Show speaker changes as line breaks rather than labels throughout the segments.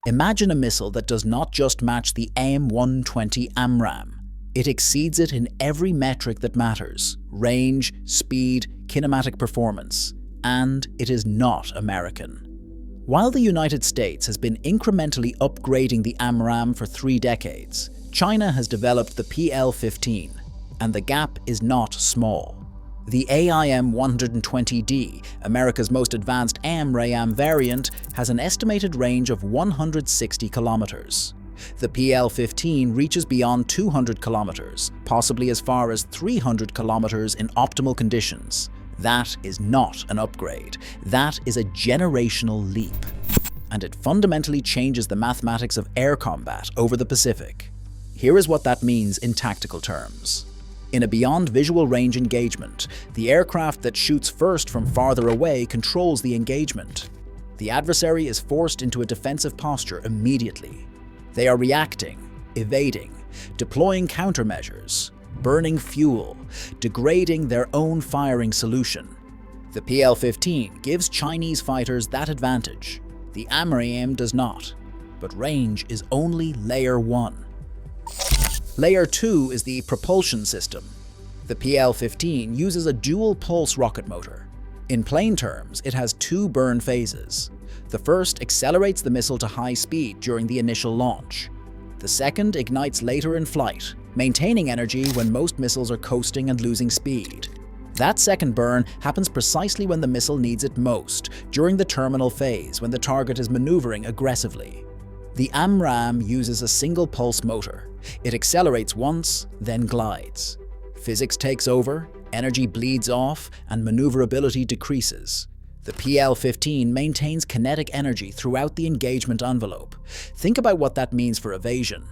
Imagine a missile that does not just match the AIM-120 AMRAAM. It exceeds it in every metric that matters: range, speed, kinematic performance. And it is not American. While the United States has been incrementally upgrading the AMRAAM for 3 decades, China has developed the PL-15, and the gap is not small. The AIM-120D, America's most advanced AMRAAM variant, has an estimated range of 160 kilometers. The PL-15 reaches beyond 200 kilometers, possibly as far as 300 kilometers in optimal conditions. That is not an upgrade. That is a generational leap. And it fundamentally changes the mathematics of air combat over the Pacific. Here is what that means in tactical terms. In a beyond visual range engagement, the aircraft that shoots first from farther away controls the engagement. The adversary is forced into a defensive posture immediately. They are reacting, evading, deploying countermeasures, burning fuel, degrading their own firing solution. The PL-15 gives Chinese fighters that advantage. The AMRAAM does not, but range is only Layer 1. Layer 2 is the propulsion system. The PL-15 uses a dual-pulse rocket motor. In plain terms, it has 2 burn phases. The first accelerates the missile to high speed during the initial launch. The second ignites later in flight, maintaining energy when most missiles are coasting and losing speed. That second burn happens precisely when the missile needs it most, during the terminal phase when the target is maneuvering aggressively. The AMRAAM uses a single pulse motor. It accelerates once, then glides. Physics takes over, energy bleeds off, and maneuverability decreases. The PL-15 maintains kinetic energy throughout the engagement envelope. Think about what that means for evasion.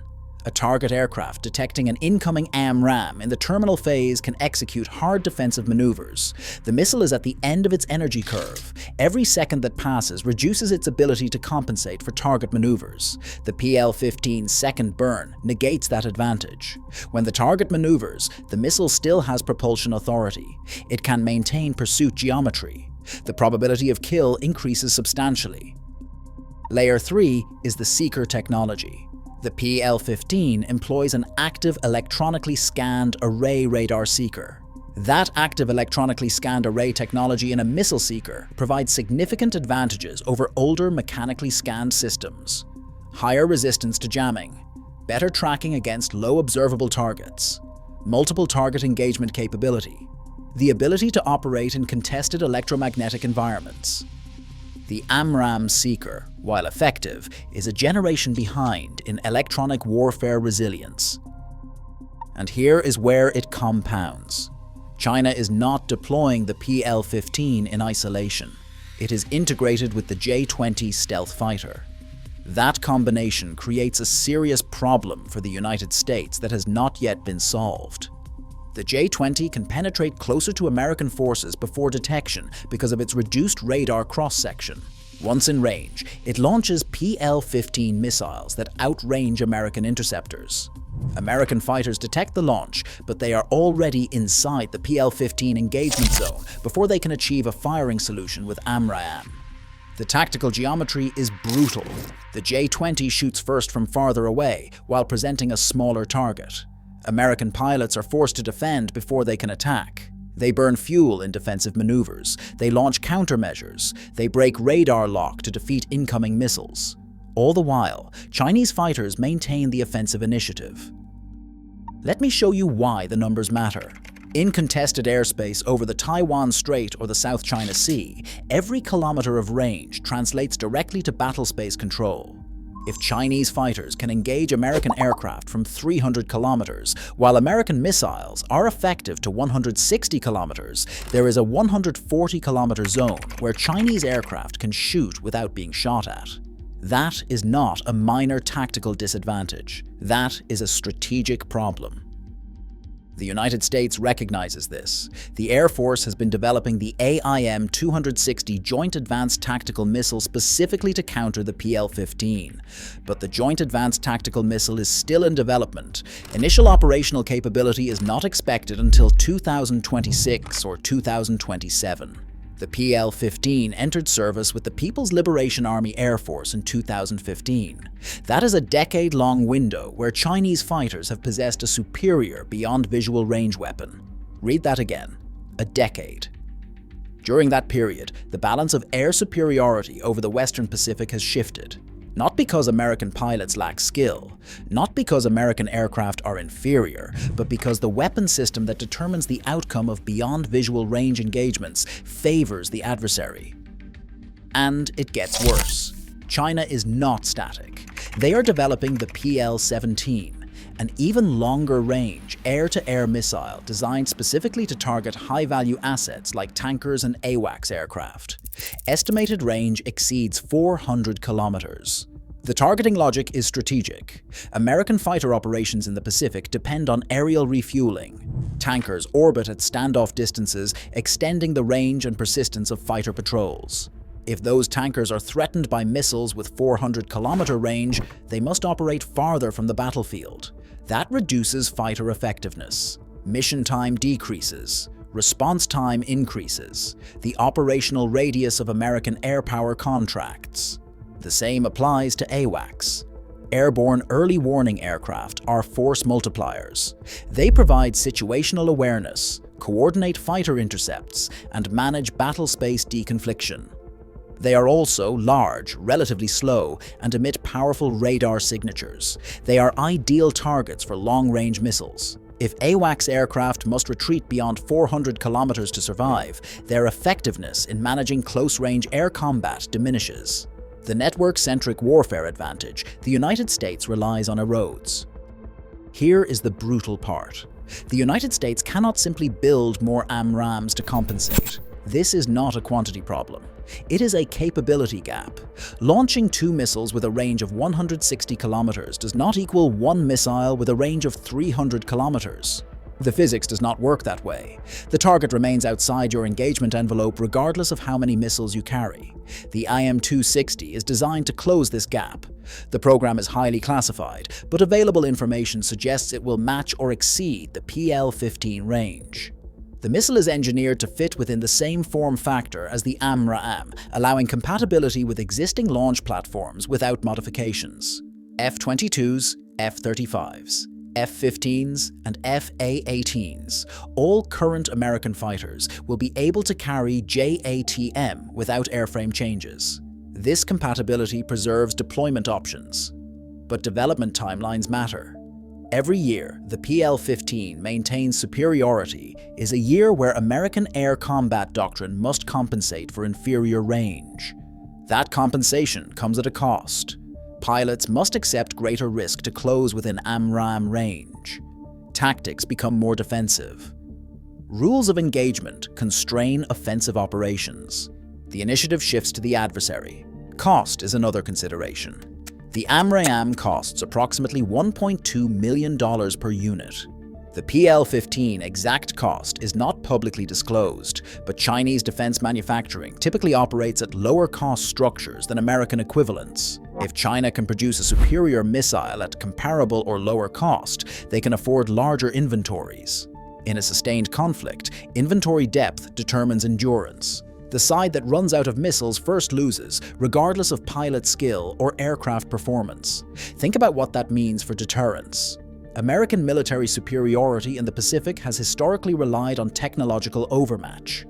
A target aircraft detecting an incoming AMRAAM in the terminal phase can execute hard defensive maneuvers. The missile is at the end of its energy curve. Every second that passes reduces its ability to compensate for target maneuvers. The PL-15's second burn negates that advantage. When the target maneuvers, the missile still has propulsion authority. It can maintain pursuit geometry. The probability of kill increases substantially. Layer 3 is the seeker technology. The PL-15 employs an active electronically scanned array radar seeker. That active electronically scanned array technology in a missile seeker provides significant advantages over older mechanically scanned systems. Higher resistance to jamming, better tracking against low observable targets, multiple target engagement capability, the ability to operate in contested electromagnetic environments. The AMRAAM seeker, while effective, is a generation behind in electronic warfare resilience. And here is where it compounds. China is not deploying the PL-15 in isolation. It is integrated with the J-20 stealth fighter. That combination creates a serious problem for the United States that has not yet been solved. The J-20 can penetrate closer to American forces before detection because of its reduced radar cross-section. Once in range, it launches PL-15 missiles that outrange American interceptors. American fighters detect the launch, but they are already inside the PL-15 engagement zone before they can achieve a firing solution with AMRAAM. The tactical geometry is brutal. The J-20 shoots first from farther away, while presenting a smaller target. American pilots are forced to defend before they can attack. They burn fuel in defensive maneuvers. They launch countermeasures. They break radar lock to defeat incoming missiles. All the while, Chinese fighters maintain the offensive initiative. Let me show you why the numbers matter. In contested airspace over the Taiwan Strait or the South China Sea, every kilometer of range translates directly to battle space control. If Chinese fighters can engage American aircraft from 300 kilometers, while American missiles are effective to 160 kilometers, there is a 140-kilometer zone where Chinese aircraft can shoot without being shot at. That is not a minor tactical disadvantage. That is a strategic problem. The United States recognizes this. The Air Force has been developing the AIM-260 Joint Advanced Tactical Missile specifically to counter the PL-15. But the Joint Advanced Tactical Missile is still in development. Initial operational capability is not expected until 2026 or 2027. The PL-15 entered service with the People's Liberation Army Air Force in 2015. That is a decade-long window where Chinese fighters have possessed a superior beyond visual range weapon. Read that again. A decade. During that period, the balance of air superiority over the Western Pacific has shifted. Not because American pilots lack skill, not because American aircraft are inferior, but because the weapon system that determines the outcome of beyond visual range engagements favors the adversary. And it gets worse. China is not static. They are developing the PL-17, an even longer-range air-to-air missile designed specifically to target high-value assets like tankers and AWACS aircraft. Estimated range exceeds 400 kilometers. The targeting logic is strategic. American fighter operations in the Pacific depend on aerial refueling. Tankers orbit at standoff distances, extending the range and persistence of fighter patrols. If those tankers are threatened by missiles with 400-kilometer range, they must operate farther from the battlefield. That reduces fighter effectiveness. Mission time decreases. Response time increases. The operational radius of American air power contracts. The same applies to AWACS. Airborne early warning aircraft are force multipliers. They provide situational awareness, coordinate fighter intercepts, and manage battle space deconfliction. They are also large, relatively slow, and emit powerful radar signatures. They are ideal targets for long-range missiles. If AWACS aircraft must retreat beyond 400 kilometers to survive, their effectiveness in managing close-range air combat diminishes. The network-centric warfare advantage the United States relies on erodes. Here is the brutal part. The United States cannot simply build more AMRAAMs to compensate. This is not a quantity problem. It is a capability gap. Launching 2 missiles with a range of 160 kilometers does not equal 1 missile with a range of 300 kilometers. The physics does not work that way. The target remains outside your engagement envelope regardless of how many missiles you carry. The IM-260 is designed to close this gap. The program is highly classified, but available information suggests it will match or exceed the PL-15 range. The missile is engineered to fit within the same form factor as the AMRAAM, allowing compatibility with existing launch platforms without modifications. F-22s, F-35s, F-15s, and F/A-18s, all current American fighters, will be able to carry JATM without airframe changes. This compatibility preserves deployment options. But development timelines matter. Every year, the PL-15 maintains superiority is a year where American air combat doctrine must compensate for inferior range. That compensation comes at a cost. Pilots must accept greater risk to close within AMRAAM range. Tactics become more defensive. Rules of engagement constrain offensive operations. The initiative shifts to the adversary. Cost is another consideration. The AMRAAM costs approximately $1.2 million per unit. The PL-15 exact cost is not publicly disclosed, but Chinese defense manufacturing typically operates at lower cost structures than American equivalents. If China can produce a superior missile at comparable or lower cost, they can afford larger inventories. In a sustained conflict, inventory depth determines endurance. The side that runs out of missiles first loses, regardless of pilot skill or aircraft performance. Think about what that means for deterrence. American military superiority in the Pacific has historically relied on technological overmatch.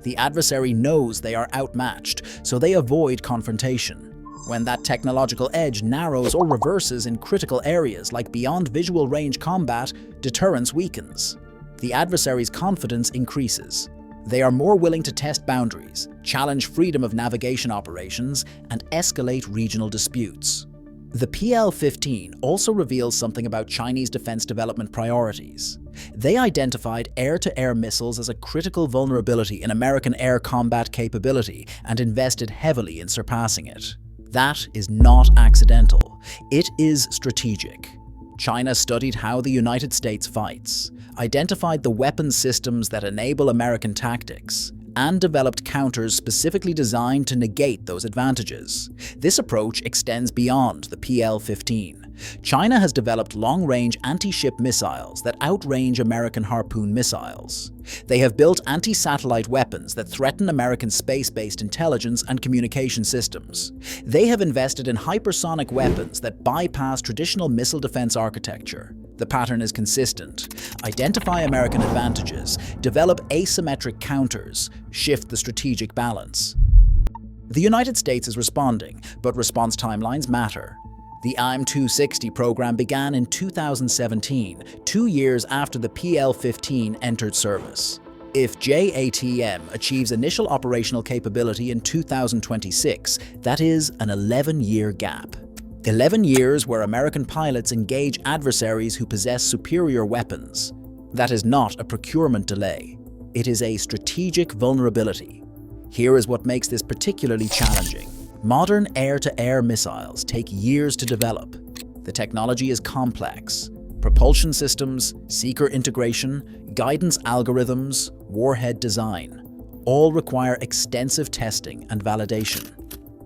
The adversary knows they are outmatched, so they avoid confrontation. When that technological edge narrows or reverses in critical areas like beyond visual range combat, deterrence weakens. The adversary's confidence increases. They are more willing to test boundaries, challenge freedom of navigation operations, and escalate regional disputes. The PL-15 also reveals something about Chinese defense development priorities. They identified air-to-air missiles as a critical vulnerability in American air combat capability and invested heavily in surpassing it. That is not accidental. It is strategic. China studied how the United States fights, identified the weapons systems that enable American tactics, and developed counters specifically designed to negate those advantages. This approach extends beyond the PL-15. China has developed long-range anti-ship missiles that outrange American Harpoon missiles. They have built anti-satellite weapons that threaten American space-based intelligence and communication systems. They have invested in hypersonic weapons that bypass traditional missile defense architecture. The pattern is consistent. Identify American advantages, develop asymmetric counters, shift the strategic balance. The United States is responding, but response timelines matter. The AIM-260 program began in 2017, 2 years after the PL-15 entered service. If JATM achieves initial operational capability in 2026, that is an 11-year gap. 11 years where American pilots engage adversaries who possess superior weapons. That is not a procurement delay. It is a strategic vulnerability. Here is what makes this particularly challenging. Modern air-to-air missiles take years to develop. The technology is complex. Propulsion systems, seeker integration, guidance algorithms, warhead design, all require extensive testing and validation.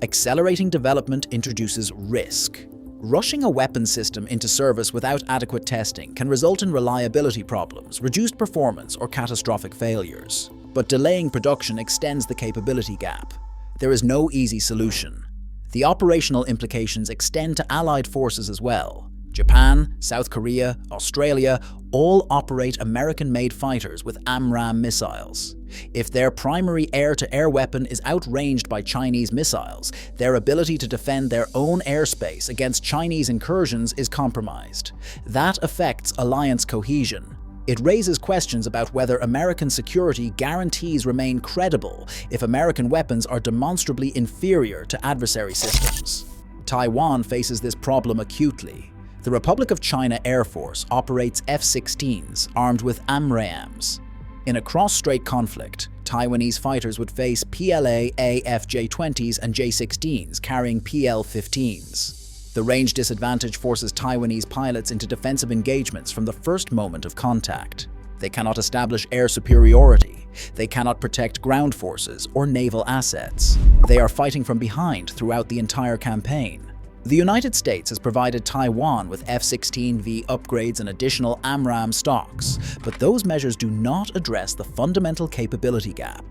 Accelerating development introduces risk. Rushing a weapon system into service without adequate testing can result in reliability problems, reduced performance, or catastrophic failures. But delaying production extends the capability gap. There is no easy solution. The operational implications extend to allied forces as well. Japan, South Korea, Australia all operate American-made fighters with AMRAAM missiles. If their primary air-to-air weapon is outranged by Chinese missiles, their ability to defend their own airspace against Chinese incursions is compromised. That affects alliance cohesion. It raises questions about whether American security guarantees remain credible if American weapons are demonstrably inferior to adversary systems. Taiwan faces this problem acutely. The Republic of China Air Force operates F-16s armed with AMRAAMs. In a cross-strait conflict, Taiwanese fighters would face PLA AFJ-20s and J-16s carrying PL-15s. The range disadvantage forces Taiwanese pilots into defensive engagements from the first moment of contact. They cannot establish air superiority. They cannot protect ground forces or naval assets. They are fighting from behind throughout the entire campaign. The United States has provided Taiwan with F-16V upgrades and additional AMRAAM stocks, but those measures do not address the fundamental capability gap.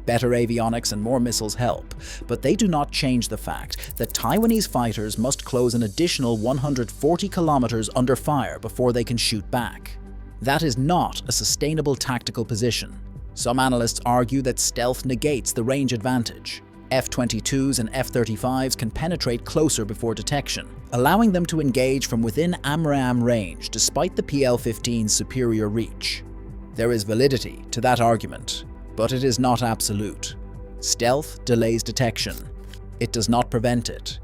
Better avionics and more missiles help, but they do not change the fact that Taiwanese fighters must close an additional 140 kilometers under fire before they can shoot back. That is not a sustainable tactical position. Some analysts argue that stealth negates the range advantage. F-22s and F-35s can penetrate closer before detection, allowing them to engage from within AMRAAM range despite the PL-15's superior reach. There is validity to that argument, but it is not absolute. Stealth delays detection. It does not prevent it.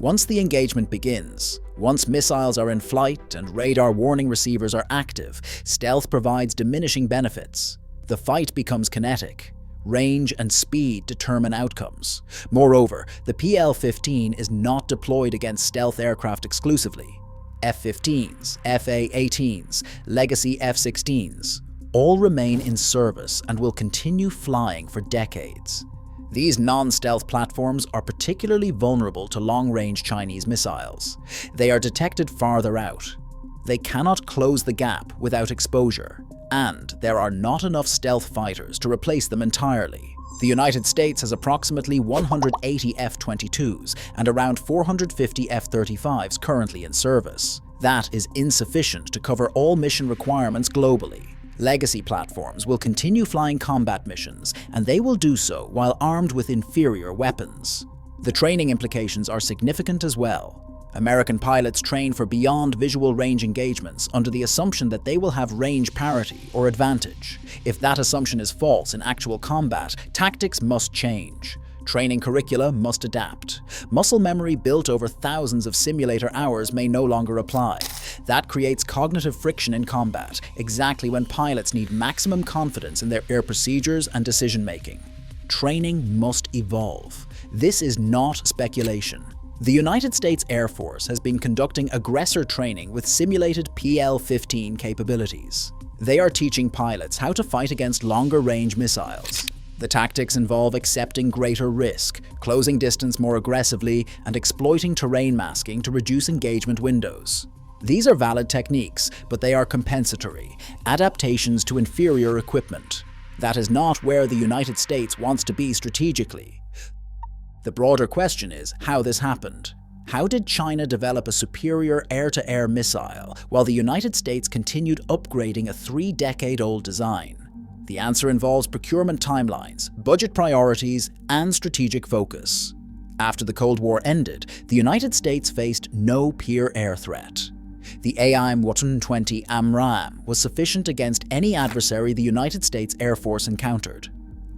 Once the engagement begins, once missiles are in flight and radar warning receivers are active, stealth provides diminishing benefits. The fight becomes kinetic. Range and speed determine outcomes. Moreover, the PL-15 is not deployed against stealth aircraft exclusively. F-15s, FA-18s, legacy F-16s all remain in service and will continue flying for decades. These non-stealth platforms are particularly vulnerable to long-range Chinese missiles. They are detected farther out. They cannot close the gap without exposure, and there are not enough stealth fighters to replace them entirely. The United States has approximately 180 F-22s and around 450 F-35s currently in service. That is insufficient to cover all mission requirements globally. Legacy platforms will continue flying combat missions, and they will do so while armed with inferior weapons. The training implications are significant as well. American pilots train for beyond visual range engagements under the assumption that they will have range parity or advantage. If that assumption is false in actual combat, tactics must change. Training curricula must adapt. Muscle memory built over thousands of simulator hours may no longer apply. That creates cognitive friction in combat, exactly when pilots need maximum confidence in their air procedures and decision-making. Training must evolve. This is not speculation. The United States Air Force has been conducting aggressor training with simulated PL-15 capabilities. They are teaching pilots how to fight against longer-range missiles. The tactics involve accepting greater risk, closing distance more aggressively, and exploiting terrain masking to reduce engagement windows. These are valid techniques, but they are compensatory, adaptations to inferior equipment. That is not where the United States wants to be strategically. The broader question is how this happened. How did China develop a superior air-to-air missile while the United States continued upgrading a 3-decade-old design? The answer involves procurement timelines, budget priorities, and strategic focus. After the Cold War ended, the United States faced no peer air threat. The AIM-120 was sufficient against any adversary the United States Air Force encountered.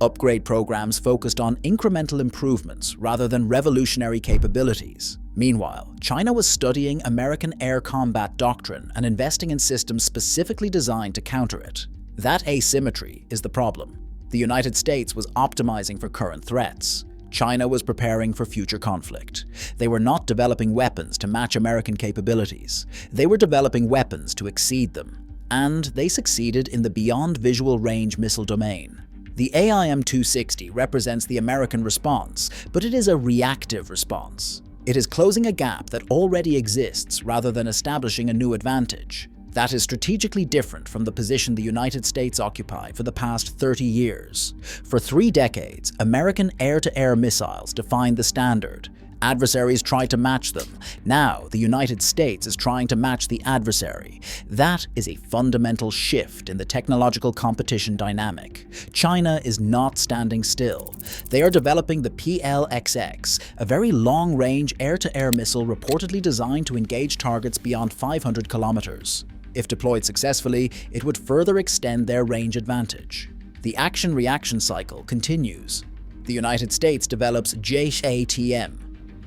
Upgrade programs focused on incremental improvements rather than revolutionary capabilities. Meanwhile, China was studying American air combat doctrine and investing in systems specifically designed to counter it. That asymmetry is the problem. The United States was optimizing for current threats. China was preparing for future conflict. They were not developing weapons to match American capabilities. They were developing weapons to exceed them. And they succeeded in the beyond visual range missile domain. The AIM-260 represents the American response, but it is a reactive response. It is closing a gap that already exists rather than establishing a new advantage. That is strategically different from the position the United States occupied for the past 30 years. For 3 decades, American air-to-air missiles defined the standard. Adversaries tried to match them. Now, the United States is trying to match the adversary. That is a fundamental shift in the technological competition dynamic. China is not standing still. They are developing the PLXX, a very long-range air-to-air missile reportedly designed to engage targets beyond 500 kilometers. If deployed successfully, it would further extend their range advantage. The action-reaction cycle continues. The United States develops JATM.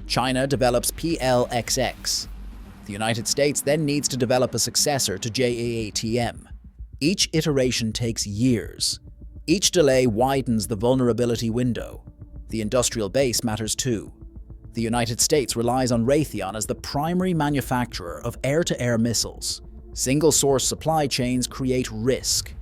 China develops PLXX. The United States then needs to develop a successor to JATM. Each iteration takes years. Each delay widens the vulnerability window. The industrial base matters too. The United States relies on Raytheon as the primary manufacturer of air-to-air missiles. Single-source supply chains create risk.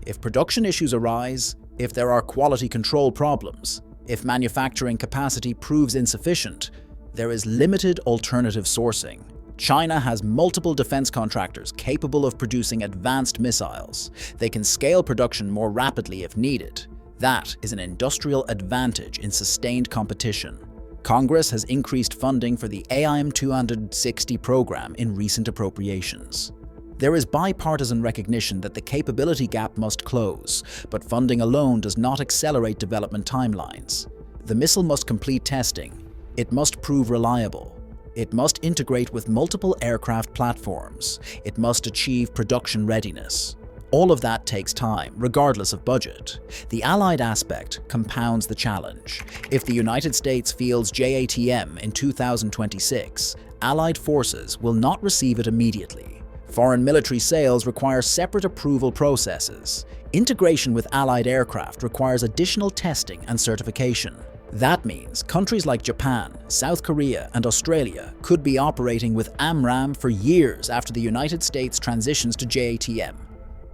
If production issues arise, if there are quality control problems, if manufacturing capacity proves insufficient, there is limited alternative sourcing. China has multiple defense contractors capable of producing advanced missiles. They can scale production more rapidly if needed. That is an industrial advantage in sustained competition. Congress has increased funding for the AIM-260 program in recent appropriations. There is bipartisan recognition that the capability gap must close, but funding alone does not accelerate development timelines. The missile must complete testing. It must prove reliable. It must integrate with multiple aircraft platforms. It must achieve production readiness. All of that takes time, regardless of budget. The Allied aspect compounds the challenge. If the United States fields JATM in 2026, Allied forces will not receive it immediately. Foreign military sales require separate approval processes. Integration with Allied aircraft requires additional testing and certification. That means countries like Japan, South Korea, and Australia could be operating with AMRAAM for years after the United States transitions to JATM.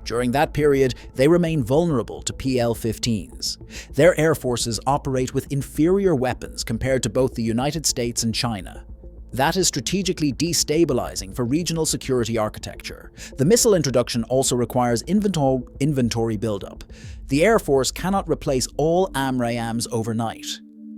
During that period, they remain vulnerable to PL-15s. Their air forces operate with inferior weapons compared to both the United States and China. That is strategically destabilizing for regional security architecture. The missile introduction also requires inventory buildup. The Air Force cannot replace all AMRAAMs overnight.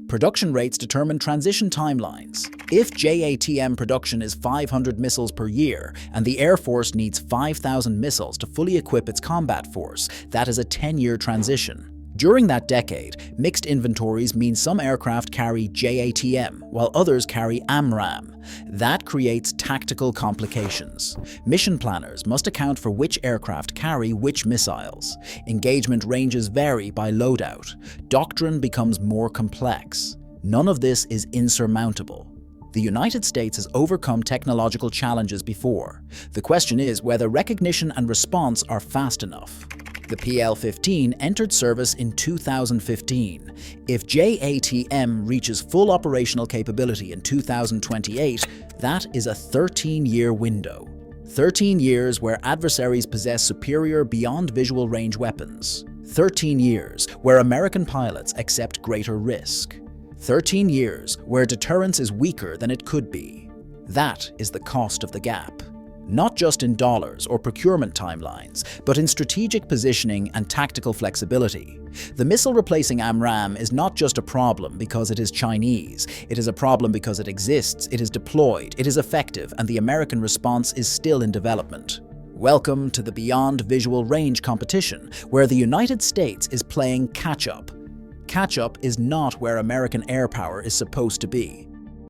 Production rates determine transition timelines. If JATM production is 500 missiles per year and the Air Force needs 5,000 missiles to fully equip its combat force, that is a 10-year transition. During that decade, mixed inventories mean some aircraft carry JATM while others carry AMRAAM. That creates tactical complications. Mission planners must account for which aircraft carry which missiles. Engagement ranges vary by loadout. Doctrine becomes more complex. None of this is insurmountable. The United States has overcome technological challenges before. The question is whether recognition and response are fast enough. The PL-15 entered service in 2015. If JATM reaches full operational capability in 2028, that is a 13-year window. 13 years where adversaries possess superior beyond visual range weapons. 13 years where American pilots accept greater risk. 13 years where deterrence is weaker than it could be. That is the cost of the gap. Not just in dollars or procurement timelines, but in strategic positioning and tactical flexibility. The missile replacing AMRAAM is not just a problem because it is Chinese. It is a problem because it exists, it is deployed, it is effective, and the American response is still in development. Welcome to the Beyond Visual Range competition, where the United States is playing catch-up. Catch-up is not where American air power is supposed to be.